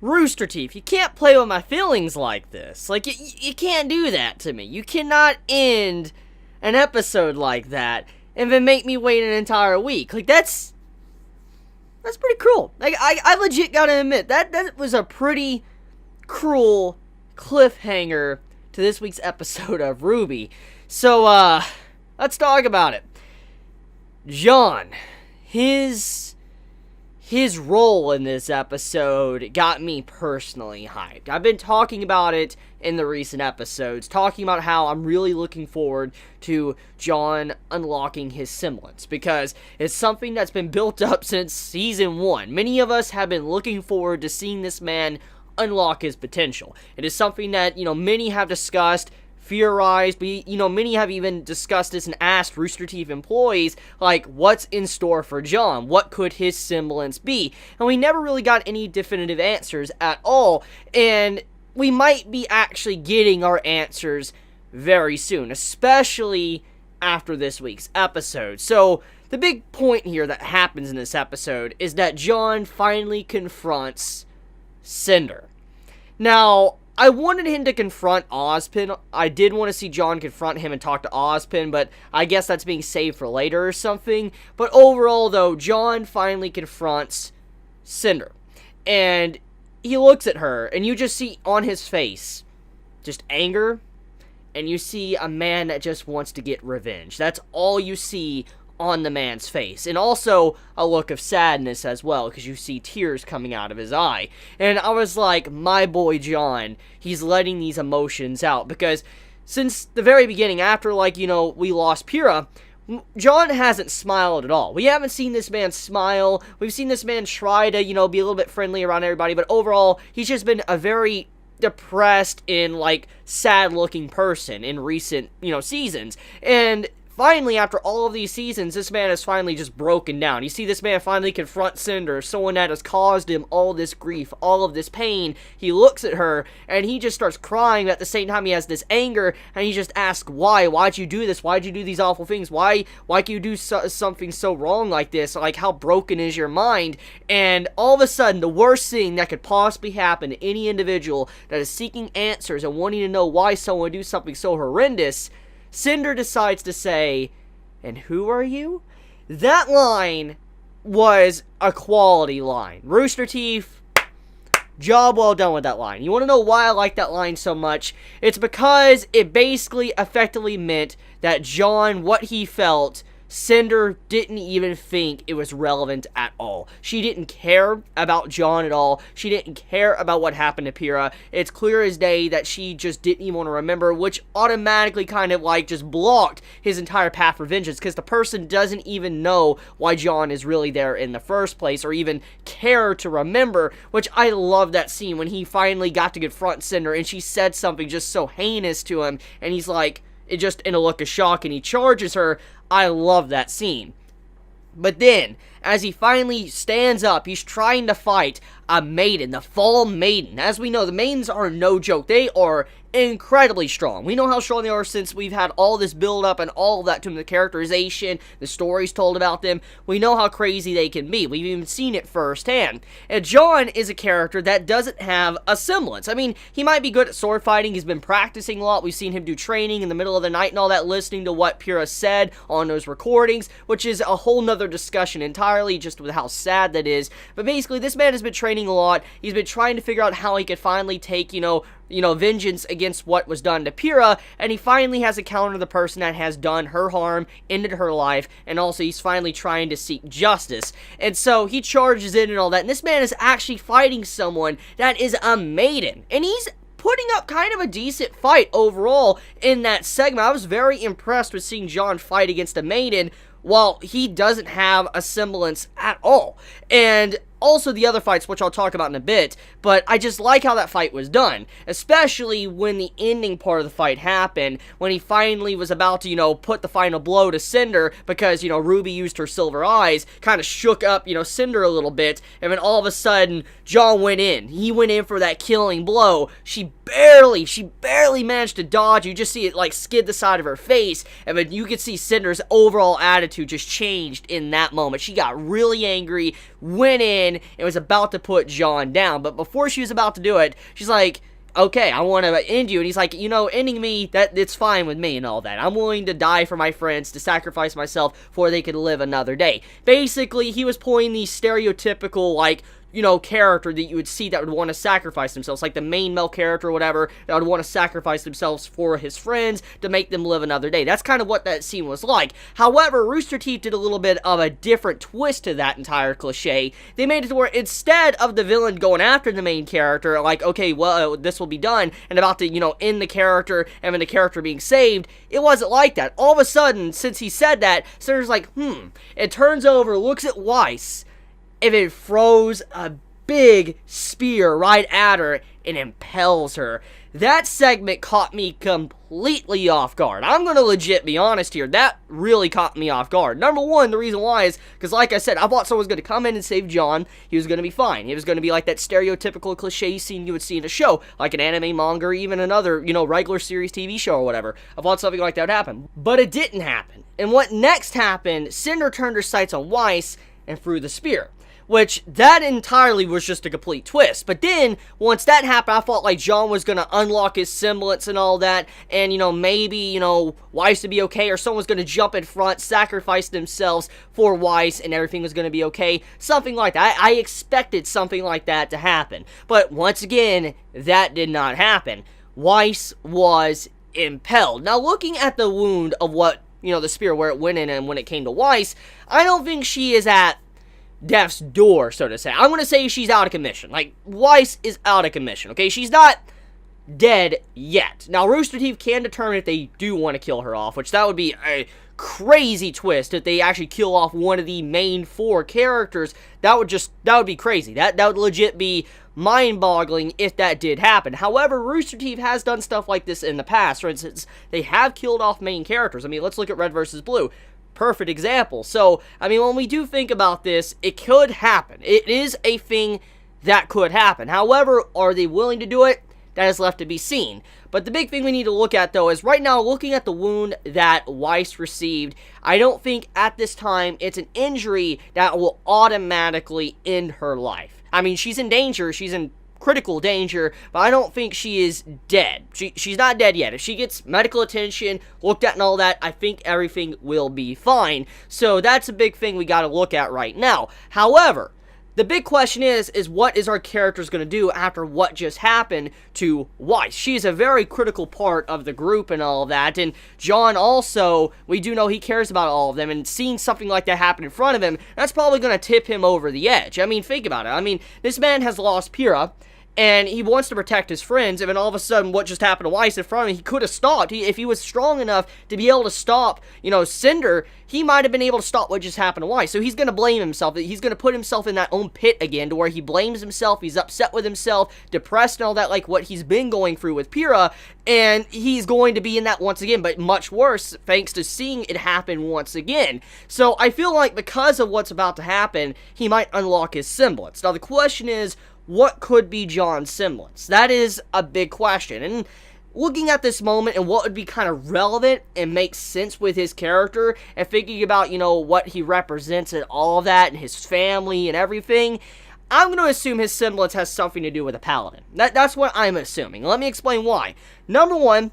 Rooster Teeth, you can't play with my feelings like this. Like, you can't do that to me. You cannot end an episode like that and then make me wait an entire week. Like, that's pretty cruel. Like, I legit gotta admit, that was a pretty cruel cliffhanger to this week's episode of RWBY. So, let's talk about it. John, his role in this episode got me personally hyped. I've been talking about it in the recent episodes, talking about how I'm really looking forward to John unlocking his semblance, because it's something that's been built up since Season 1. Many of us have been looking forward to seeing this man unlock his potential. It is something that, many have discussed, theorized, but, many have even discussed this and asked Rooster Teeth employees, like, what's in store for John? What could his semblance be? And we never really got any definitive answers at all, and we might be actually getting our answers very soon, especially after this week's episode. So, the big point here that happens in this episode is that John finally confronts Cinder. Now, I wanted him to confront Ozpin. I did want to see John confront him and talk to Ozpin, but I guess that's being saved for later or something. But overall, though, John finally confronts Cinder. And he looks at her, and you just see on his face just anger, and you see a man that just wants to get revenge. That's all you see on the man's face, and also a look of sadness as well, because you see tears coming out of his eye. And I was like, my boy John, he's letting these emotions out, because since the very beginning, after, we lost Pyrrha, John hasn't smiled at all. We haven't seen this man smile. We've seen this man try to, be a little bit friendly around everybody, but overall, he's just been a very depressed and, sad-looking person in recent, seasons. And finally, after all of these seasons, this man has finally just broken down. You see this man finally confront Cinder, someone that has caused him all this grief, all of this pain. He looks at her, and he just starts crying, but at the same time he has this anger, and he just asks, why? Why'd you do this? Why'd you do these awful things? Why can you do something so wrong like this? Like, how broken is your mind? And all of a sudden, the worst thing that could possibly happen to any individual that is seeking answers and wanting to know why someone would do something so horrendous, Cinder decides to say, "And who are you?" That line was a quality line. Rooster Teeth, job well done with that line. You want to know why I like that line so much? It's because it basically effectively meant that John, what he felt, Cinder didn't even think it was relevant at all. She didn't care about John at all. She didn't care about what happened to Pyrrha. It's clear as day that she just didn't even want to remember, which automatically kind of just blocked his entire path for vengeance, because the person doesn't even know why John is really there in the first place, or even care to remember, which I love that scene when he finally got to confront Cinder and she said something just so heinous to him, and he's like, it just in a look of shock, and he charges her. I love that scene. But then, as he finally stands up, he's trying to fight a Maiden, the Fall Maiden. As we know, the Maidens are no joke. They are incredibly strong. We know how strong they are since we've had all this build up and all of that to them, the characterization, the stories told about them. We know how crazy they can be. We've even seen it firsthand. And John is a character that doesn't have a semblance. I mean, he might be good at sword fighting. He's been practicing a lot. We've seen him do training in the middle of the night and all that, listening to what Pyrrha said on those recordings, which is a whole nother discussion entirely, just with how sad that is. But basically, this man has been training a lot. He's been trying to figure out how he could finally take, vengeance against what was done to Pyrrha, and he finally has encountered the person that has done her harm, ended her life, and also he's finally trying to seek justice. And so he charges in and all that, and this man is actually fighting someone that is a maiden, and he's putting up kind of a decent fight overall in that segment. I was very impressed with seeing John fight against a maiden while he doesn't have a semblance at all. And also the other fights, which I'll talk about in a bit, but I just like how that fight was done, especially when the ending part of the fight happened, when he finally was about to, put the final blow to Cinder, because, RWBY used her silver eyes, kind of shook up, Cinder a little bit, and then all of a sudden, John went in. He went in for that killing blow. She barely managed to dodge. You just see it, like, skid the side of her face, and then you could see Cinder's overall attitude just changed in that moment. She got really angry, went in, and was about to put John down, but before she was about to do it, she's like, okay, I want to end you, and he's like, ending me, it's fine with me and all that. I'm willing to die for my friends, to sacrifice myself, for they could live another day. Basically, he was pulling the stereotypical, like, character that you would see that would want to sacrifice themselves, like the main male character or whatever, that would want to sacrifice themselves for his friends to make them live another day. That's kind of what that scene was like. However, Rooster Teeth did a little bit of a different twist to that entire cliche. They made it to where instead of the villain going after the main character, like, okay, well, this will be done, and about to, end the character, and then the character being saved, it wasn't like that. All of a sudden, since he said that, Cinder's like, it turns over, looks at Weiss, and it throws a big spear right at her and impels her. That segment caught me completely off guard. I'm gonna legit be honest here. That really caught me off guard. Number one, the reason why is because, like I said, I thought someone was gonna come in and save John. He was gonna be fine. He was gonna be like that stereotypical cliche scene you would see in a show, like an anime, manga, or even another, regular series TV show or whatever. I thought something like that would happen. But it didn't happen. And what next happened, Cinder turned her sights on Weiss and threw the spear. Which, that entirely was just a complete twist. But then, once that happened, I felt like John was going to unlock his semblance and all that. And, maybe, Weiss would be okay. Or someone was going to jump in front, sacrifice themselves for Weiss, and everything was going to be okay. Something like that. I expected something like that to happen. But, once again, that did not happen. Weiss was impelled. Now, looking at the wound of what, the spear, where it went in and when it came to Weiss, I don't think she is at death's door, so to say. I'm going to say she's out of commission. Like, Weiss is out of commission, okay? She's not dead yet. Now, Rooster Teeth can determine if they do want to kill her off, which that would be a crazy twist if they actually kill off one of the main 4 characters. That would be crazy. That would legit be mind-boggling if that did happen. However, Rooster Teeth has done stuff like this in the past. For instance, they have killed off main characters. I mean, let's look at Red vs. Blue. Perfect example. So, I mean, when we do think about this, it could happen. It is a thing that could happen. However, are they willing to do it? That is left to be seen. But the big thing we need to look at, though, is right now, looking at the wound that Weiss received, I don't think at this time it's an injury that will automatically end her life. I mean, she's in danger. She's in critical danger, but I don't think she is dead. She's not dead yet. If she gets medical attention, looked at and all that, I think everything will be fine. So that's a big thing we got to look at right now. However, the big question is what is our characters going to do after what just happened to Weiss? She's a very critical part of the group and all of that, and John also, we do know he cares about all of them, and seeing something like that happen in front of him, that's probably going to tip him over the edge. I mean, think about it. I mean, this man has lost Pyrrha, and he wants to protect his friends, and then all of a sudden, what just happened to Weiss in front of him, he could have stopped. If he was strong enough to be able to stop, Cinder, he might have been able to stop what just happened to Weiss. So he's going to blame himself. He's going to put himself in that own pit again, to where he blames himself, he's upset with himself, depressed and all that, like what he's been going through with Pyrrha, and he's going to be in that once again, but much worse, thanks to seeing it happen once again. So I feel like because of what's about to happen, he might unlock his semblance. Now the question is, what could be John's semblance? That is a big question. And looking at this moment and what would be kind of relevant and make sense with his character, and thinking about, what he represents and all of that, and his family and everything, I'm going to assume his semblance has something to do with a paladin. That's what I'm assuming. Let me explain why. Number one,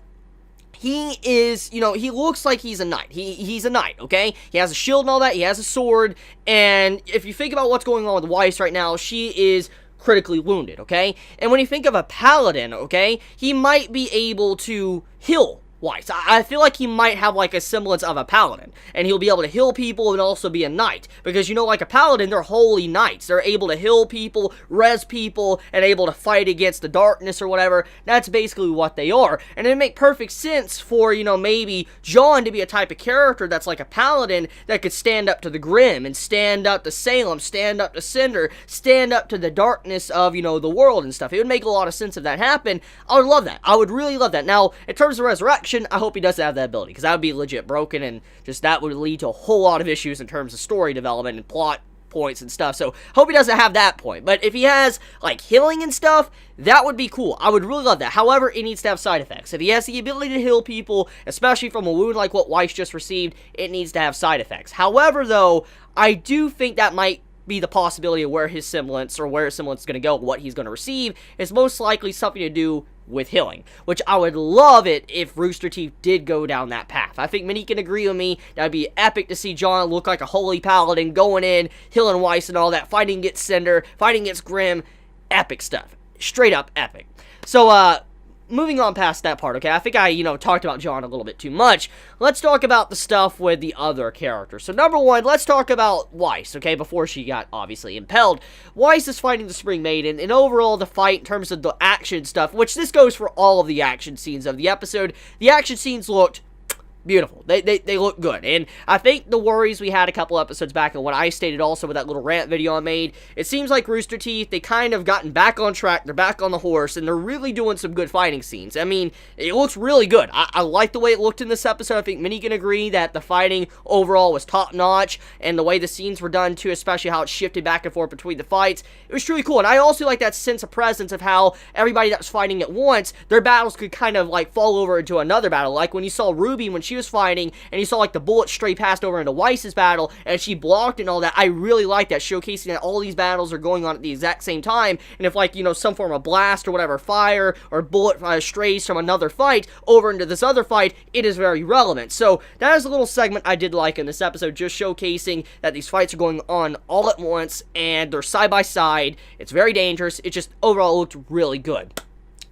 he is, he looks like he's a knight. He's a knight, okay? He has a shield and all that. He has a sword. And if you think about what's going on with Weiss right now, she is critically wounded, okay? And when you think of a paladin, okay, he might be able to heal Weiss. I feel like he might have like a semblance of a paladin, and he'll be able to heal people and also be a knight, because like a paladin, they're holy knights. They're able to heal people, res people, and able to fight against the darkness or whatever. That's basically what they are, and it make perfect sense for, maybe John to be a type of character that's like a paladin that could stand up to the Grim, and stand up to Salem, stand up to Cinder, stand up to the darkness of, the world and stuff. It would make a lot of sense if that happened. I would love that. I would really love that. Now, in terms of resurrection, I hope he doesn't have that ability, because that would be legit broken, and just that would lead to a whole lot of issues in terms of story development and plot points and stuff. So hope he doesn't have that point. But if he has like healing and stuff, that would be cool. I would really love that. However, it needs to have side effects. If he has the ability to heal people, especially from a wound like what Weiss just received, it needs to have side effects. However, though, I do think that might be the possibility of where his semblance is going to go, what he's going to receive, is most likely something to do with healing, which I would love it if Rooster Teeth did go down that path. I think many can agree with me. That would be epic to see John look like a holy paladin, going in, healing Weiss and all that, fighting against Cinder, fighting against Grim. Epic stuff. Straight up epic. So, moving on past that part, okay? I think I, talked about John a little bit too much. Let's talk about the stuff with the other characters. So, number one, let's talk about Weiss, okay? Before she got, obviously, impaled. Weiss is fighting the Spring Maiden, and overall, the fight, in terms of the action stuff, which this goes for all of the action scenes of the episode, the action scenes looked beautiful. They look good. And I think the worries we had a couple episodes back, and what I stated also with that little rant video I made, it seems like Rooster Teeth, they kind of gotten back on track, they're back on the horse, and they're really doing some good fighting scenes. I mean, it looks really good. I like the way it looked in this episode. I think many can agree that the fighting overall was top-notch, and the way the scenes were done too, especially how it shifted back and forth between the fights, it was truly cool. And I also like that sense of presence of how everybody that was fighting at once, their battles could kind of like fall over into another battle. Like when you saw RWBY when she was fighting, and you saw like the bullet stray past over into Weiss's battle, and she blocked and all that. I really like that, showcasing that all these battles are going on at the exact same time, and if like, some form of blast or whatever, fire or bullet strays from another fight over into this other fight, it is very relevant. So that is a little segment I did like in this episode, just showcasing that these fights are going on all at once, and they're side by side. It's very dangerous. It just overall looked really good.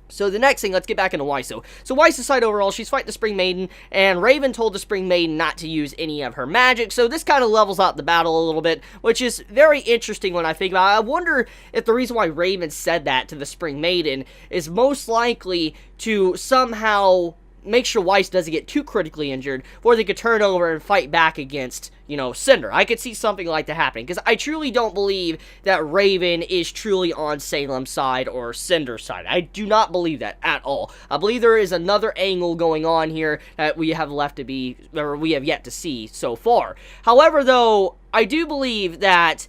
So the next thing, let's get back into Weiss. So Weiss's side overall, she's fighting the Spring Maiden, and Raven told the Spring Maiden not to use any of her magic, so this kind of levels out the battle a little bit, which is very interesting when I think about it. I wonder if the reason why Raven said that to the Spring Maiden is most likely to somehow make sure Weiss doesn't get too critically injured, or they could turn over and fight back against, Cinder. I could see something like that happening, because I truly don't believe that Raven is truly on Salem's side or Cinder's side. I do not believe that at all. I believe there is another angle going on here that we have yet to see so far. However, though, I do believe that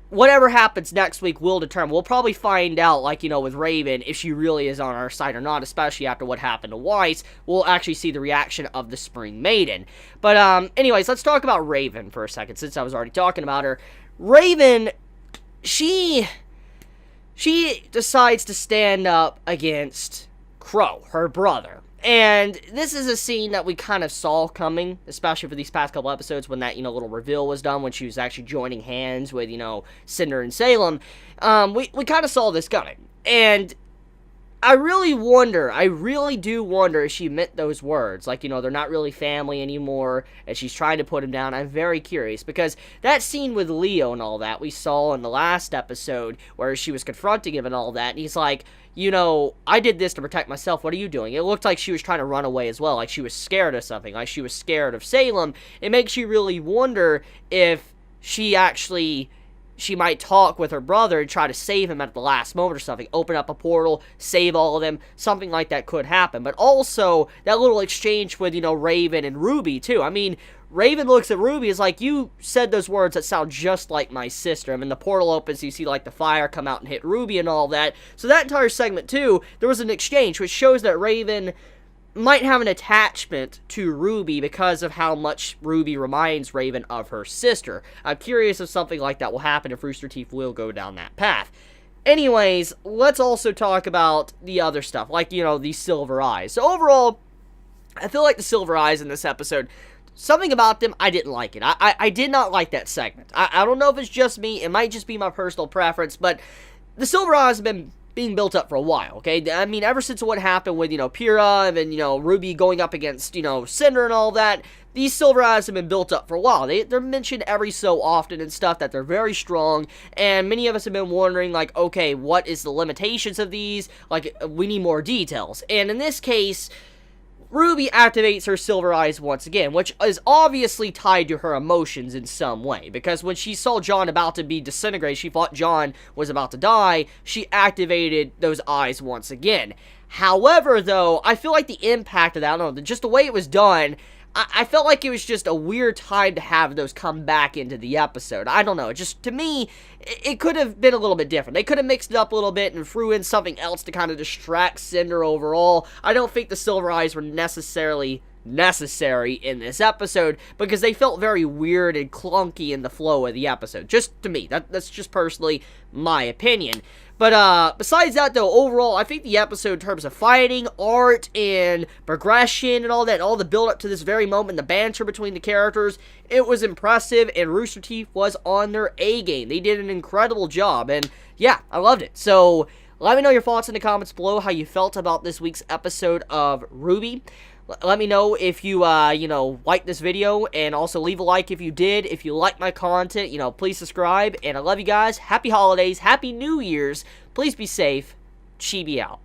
whatever happens next week will determine. We'll probably find out, like, with Raven, if she really is on our side or not, especially after what happened to Weiss. We'll actually see the reaction of the Spring Maiden. But, anyways, let's talk about Raven for a second, since I was already talking about her. Raven, she decides to stand up against Crow, her brother. And this is a scene that we kind of saw coming, especially for these past couple episodes when that, little reveal was done, when she was actually joining hands with, Cinder and Salem. We kind of saw this coming. And I really do wonder if she meant those words. Like, they're not really family anymore, and she's trying to put him down. I'm very curious, because that scene with Leo and all that we saw in the last episode, where she was confronting him and all that, and he's like, I did this to protect myself. What are you doing? It looked like she was trying to run away as well, like she was scared of something, like she was scared of Salem. It makes you really wonder if she might talk with her brother and try to save him at the last moment or something. Open up a portal, save all of them. Something like that could happen. But also, that little exchange with, Raven and RWBY, too. I mean, Raven looks at RWBY, is like, you said those words that sound just like my sister. I mean, the portal opens, you see, like, the fire come out and hit RWBY and all that. So that entire segment, too, there was an exchange, which shows that Raven might have an attachment to RWBY because of how much RWBY reminds Raven of her sister. I'm curious if something like that will happen, if Rooster Teeth will go down that path. Anyways, let's also talk about the other stuff, like, these Silver Eyes. So overall, I feel like the Silver Eyes in this episode, something about them, I didn't like it. I did not like that segment. I don't know if it's just me, it might just be my personal preference, but the Silver Eyes have been being built up for a while, okay? I mean, ever since what happened with, Pyrrha and, RWBY going up against, Cinder and all that, these Silver Eyes have been built up for a while. They're mentioned every so often and stuff that they're very strong, and many of us have been wondering, like, okay, what is the limitations of these? Like, we need more details. And in this case, RWBY activates her Silver Eyes once again, which is obviously tied to her emotions in some way, because when she saw John about to be disintegrated, she thought John was about to die, she activated those eyes once again. However, though, I feel like the impact of that, I don't know, just the way it was done, I felt like it was just a weird time to have those come back into the episode. I don't know, just, to me, it could have been a little bit different. They could have mixed it up a little bit and threw in something else to kind of distract Cinder overall. I don't think the Silver Eyes were necessarily necessary in this episode, because they felt very weird and clunky in the flow of the episode. Just to me, that's just personally my opinion. But, besides that, though, overall, I think the episode, in terms of fighting, art, and progression, and all that, all the build-up to this very moment, the banter between the characters, it was impressive, and Rooster Teeth was on their A-game. They did an incredible job, and, yeah, I loved it. So, let me know your thoughts in the comments below, how you felt about this week's episode of RWBY. Let me know if you, liked this video, and also leave a like if you did. If you like my content, please subscribe, and I love you guys. Happy holidays, Happy New Year's, please be safe, Chibi out.